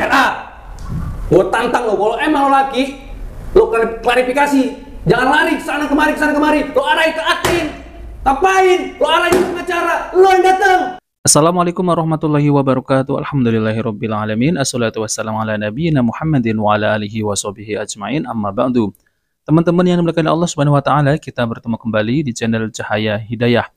RA, gue tantang lo, kalau emang lo laki, lo klarifikasi, jangan lari kesana kemari, lo arahin ke admin, ngapain? Lo arahin ke pengacara, lo yang datang. Assalamualaikum warahmatullahi wabarakatuh. Alhamdulillahirrabbilalamin. Assalatu wassalamu ala nabiyyina Muhammadin wa ala alihi wa sahbihi ajma'in. Amma ba'du. Teman-teman yang dimuliakan Allah Subhanahu wa taala, kita bertemu kembali di channel Cahaya Hidayah.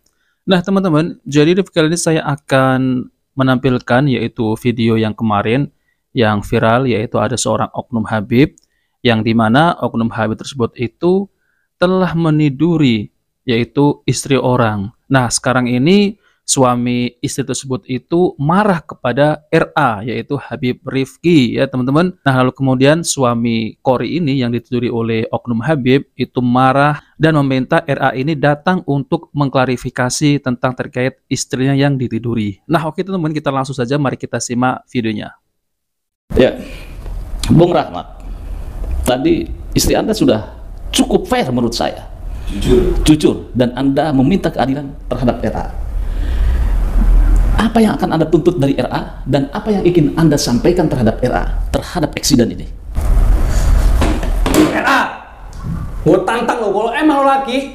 Nah, teman-teman, jadi di kali ini saya akan menampilkan yaitu video yang kemarin yang viral, yaitu ada seorang oknum Habib yang dimana oknum Habib tersebut itu telah meniduri yaitu istri orang. Nah, sekarang ini suami istri tersebut itu marah kepada RA, yaitu Habib Rifki, ya teman-teman. Nah, lalu kemudian suami Qori ini yang ditiduri oleh oknum Habib itu marah dan meminta RA ini datang untuk mengklarifikasi tentang terkait istrinya yang ditiduri. Nah, oke teman-teman, kita langsung saja, mari kita simak videonya. Ya, Bung Rahmat, tadi istri Anda sudah cukup fair menurut saya. Jujur, dan Anda meminta keadilan terhadap RA. Apa yang akan Anda tuntut dari RA dan apa yang ingin Anda sampaikan terhadap RA terhadap eksiden ini? RA, gue tantang lo, kalau emang lo laki,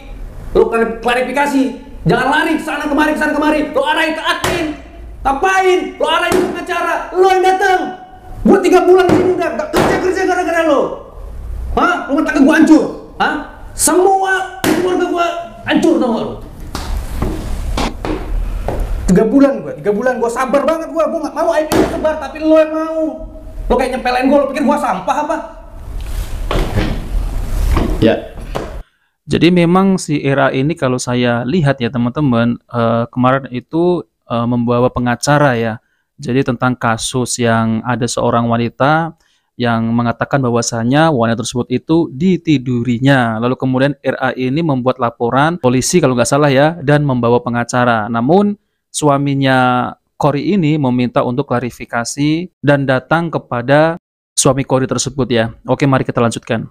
lo klarifikasi, jangan lari kesana kemari, lo arahin ke admin, ngapain? Lo arahin ke pengacara, lo yang datang. Gue 3 bulan ini udah gak kerja gara-gara lo. Hah? Rumah tangga gue hancur. Hah? Semua keluarga gue hancur, tau gak lo? 3 bulan gue sabar banget, gue gak mau aib ini sebar, tapi lo yang mau. Lo kayak nyepelin gue, lo pikir gue sampah apa? Ya. Jadi memang si RA ini kalau saya lihat ya teman-teman, kemarin itu membawa pengacara ya. Jadi tentang kasus yang ada seorang wanita yang mengatakan bahwasanya wanita tersebut itu ditidurinya. Lalu kemudian RA ini membuat laporan polisi kalau nggak salah ya, dan membawa pengacara. Namun suaminya Qori ini meminta untuk klarifikasi dan datang kepada suami Qori tersebut ya. Oke, mari kita lanjutkan.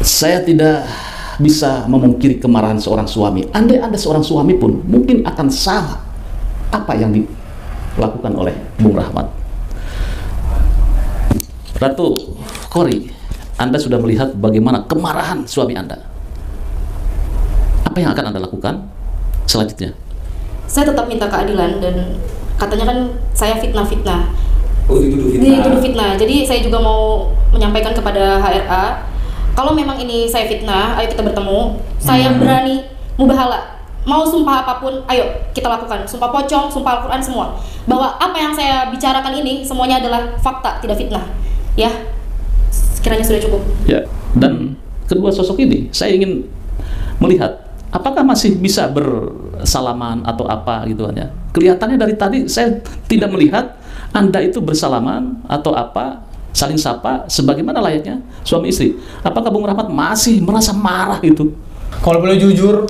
Saya tidak bisa memungkiri kemarahan seorang suami. Andai Anda seorang suami pun mungkin akan sama apa yang dilakukan oleh Bung Rahmat. Ratu Qori, Anda sudah melihat bagaimana kemarahan suami Anda. Apa yang akan Anda lakukan selanjutnya? Saya tetap minta keadilan, dan katanya kan saya fitnah. Oh, dituduh fitnah. Jadi saya juga mau menyampaikan kepada HRA, kalau memang ini saya fitnah, ayo kita bertemu. Saya berani mubahala, mau sumpah apapun, ayo kita lakukan. Sumpah pocong, sumpah Al-Quran, semua. Bahwa apa yang saya bicarakan ini semuanya adalah fakta, tidak fitnah. Ya, sekiranya sudah cukup. Ya, dan kedua sosok ini saya ingin melihat apakah masih bisa bersalaman atau apa gitu kan ya. Kelihatannya dari tadi saya tidak melihat Anda itu bersalaman atau apa, saling sapa sebagaimana layaknya suami istri. Apakah Bung Rahmat masih merasa marah itu? Kalau boleh jujur,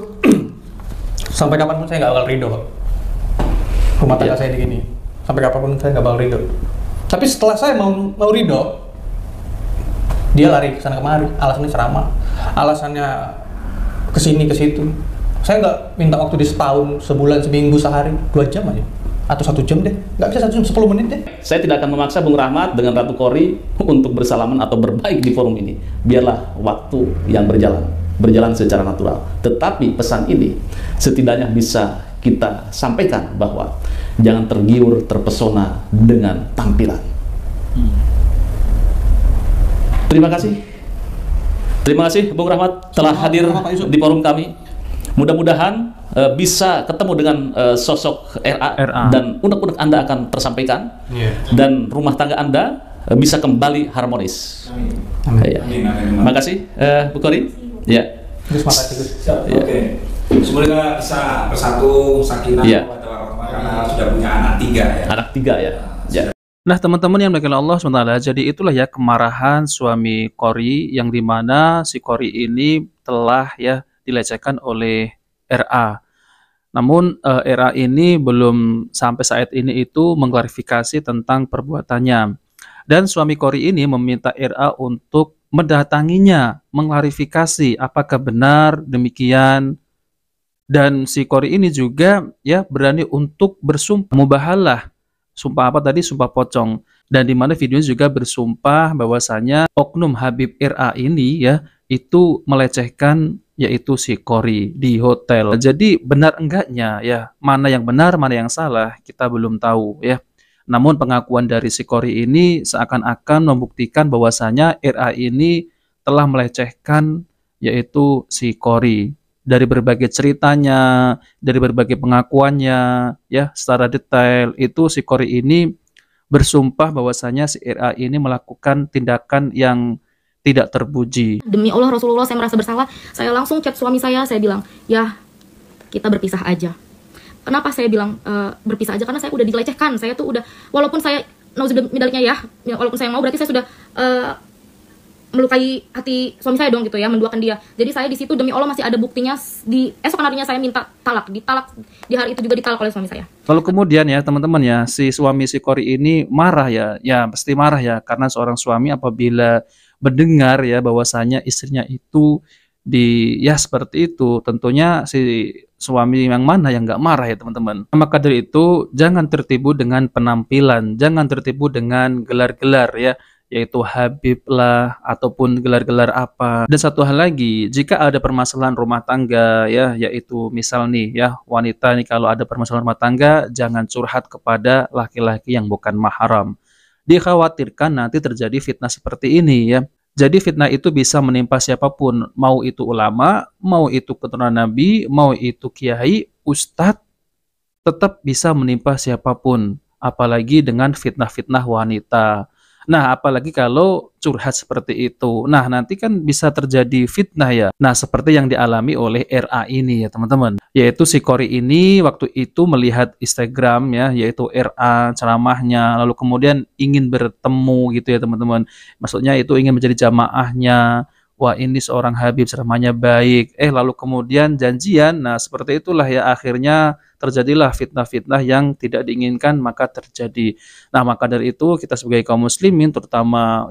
sampai kapanpun saya nggak bakal ridho. Rumah tangga saya begini, sampai kapanpun saya nggak bakal ridho. Tapi setelah saya mau ridho, dia lari ke sana kemari, alasannya ceramah, alasannya kesini ke situ. Saya nggak minta waktu di setahun, sebulan, seminggu, sehari, 2 jam aja, atau 1 jam deh. Nggak bisa 1 jam, 10 menit deh. Saya tidak akan memaksa Bung Rahmat dengan Ratu Qori untuk bersalaman atau berbaik di forum ini. Biarlah waktu yang berjalan secara natural. Tetapi pesan ini setidaknya bisa kita sampaikan bahwa jangan tergiur, terpesona dengan tampilan. Terima kasih Bung Rahmat telah hadir di forum kami. Mudah-mudahan bisa ketemu dengan sosok RA dan unek-unek Anda akan tersampaikan, dan rumah tangga Anda bisa kembali harmonis. Amin. Ya. Terima kasih Bu Qori. Ya. Terima kasih Gus. Oke. Semoga bisa bersatu, sakinah, karena sudah punya anak 3 ya. Anak 3 ya. Ya. Nah teman-teman yang dimuliakan Allah SWT, jadi itulah ya kemarahan suami Qori yang dimana si Qori ini telah ya dilecehkan oleh RA. Namun RA ini belum sampai saat ini itu mengklarifikasi tentang perbuatannya. Dan suami Qori ini meminta RA untuk mendatanginya, mengklarifikasi apakah benar demikian. Dan si Qori ini juga ya berani untuk bersumpah mubahalah sumpah apa tadi, sumpah pocong, dan di mana videonya juga bersumpah bahwasanya oknum Habib RA ini ya itu melecehkan yaitu si Kori di hotel. Jadi benar enggaknya ya, mana yang benar mana yang salah kita belum tahu ya. Namun pengakuan dari si Kori ini seakan-akan membuktikan bahwasanya RA ini telah melecehkan yaitu si Kori. Dari berbagai ceritanya, dari berbagai pengakuannya, ya secara detail itu si Kori ini bersumpah bahwasanya si RA ini melakukan tindakan yang tidak terpuji. Demi Allah Rasulullah, saya merasa bersalah. Saya langsung chat suami saya bilang, ya kita berpisah aja. Kenapa saya bilang berpisah aja? Karena saya udah dilecehkan. Saya tuh udah, walaupun saya nauzubillahinya ya, walaupun saya mau, berarti saya sudah melukai hati suami saya dong gitu ya, menduakan dia. Jadi saya di situ demi Allah masih ada buktinya. Di esokan harinya saya minta talak, ditalak di hari itu juga ditalak oleh suami saya. Lalu kemudian ya teman-teman ya, si suami si Kori ini marah ya pasti marah ya, karena seorang suami apabila mendengar ya bahwasanya istrinya itu ya seperti itu, tentunya si suami yang mana yang nggak marah ya teman-teman. Maka dari itu jangan tertipu dengan penampilan, jangan tertipu dengan gelar-gelar ya, yaitu Habib lah ataupun gelar-gelar apa. Dan satu hal lagi, jika ada permasalahan rumah tangga ya, yaitu misal nih ya, wanita nih kalau ada permasalahan rumah tangga jangan curhat kepada laki-laki yang bukan mahram. Dikhawatirkan nanti terjadi fitnah seperti ini ya. Jadi fitnah itu bisa menimpa siapapun, mau itu ulama, mau itu keturunan nabi, mau itu kiai, ustadz, tetap bisa menimpa siapapun, apalagi dengan fitnah-fitnah wanita. Nah, apalagi kalau curhat seperti itu. Nah, nanti kan bisa terjadi fitnah ya. Nah, seperti yang dialami oleh RA ini ya, teman-teman. Yaitu si Kori ini waktu itu melihat Instagram ya, yaitu RA ceramahnya, lalu kemudian ingin bertemu gitu ya, teman-teman. Maksudnya itu ingin menjadi jamaahnya. Wah, ini seorang Habib ceramahnya baik. Lalu kemudian janjian. Nah, seperti itulah ya akhirnya terjadilah fitnah-fitnah yang tidak diinginkan maka terjadi. Nah, maka dari itu kita sebagai kaum muslimin terutama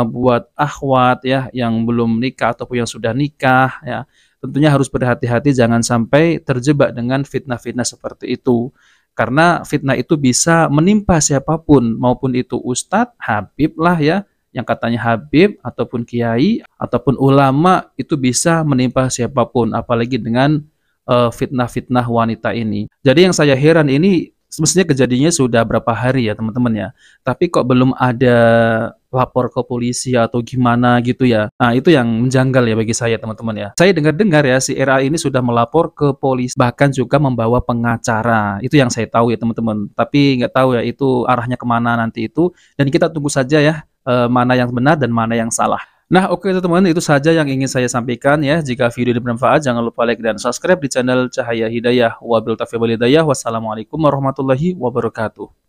buat akhwat ya yang belum nikah ataupun yang sudah nikah ya, tentunya harus berhati-hati jangan sampai terjebak dengan fitnah-fitnah seperti itu. Karena fitnah itu bisa menimpa siapapun, maupun itu ustadz, habib lah ya, yang katanya habib ataupun kiai ataupun ulama, itu bisa menimpa siapapun, apalagi dengan fitnah-fitnah wanita ini. Jadi yang saya heran ini semestinya kejadiannya sudah berapa hari ya teman-teman ya, tapi kok belum ada lapor ke polisi atau gimana gitu ya. Nah, itu yang menjanggal ya bagi saya teman-teman ya. Saya dengar-dengar ya si RA ini sudah melapor ke polisi, bahkan juga membawa pengacara. Itu yang saya tahu ya teman-teman, tapi nggak tahu ya itu arahnya kemana nanti itu, dan kita tunggu saja ya mana yang benar dan mana yang salah. Nah, oke teman-teman, itu saja yang ingin saya sampaikan ya. Jika video ini bermanfaat, jangan lupa like dan subscribe di channel Cahaya Hidayah. Wabillahi taufiq wal hidayah. Wassalamualaikum warahmatullahi wabarakatuh.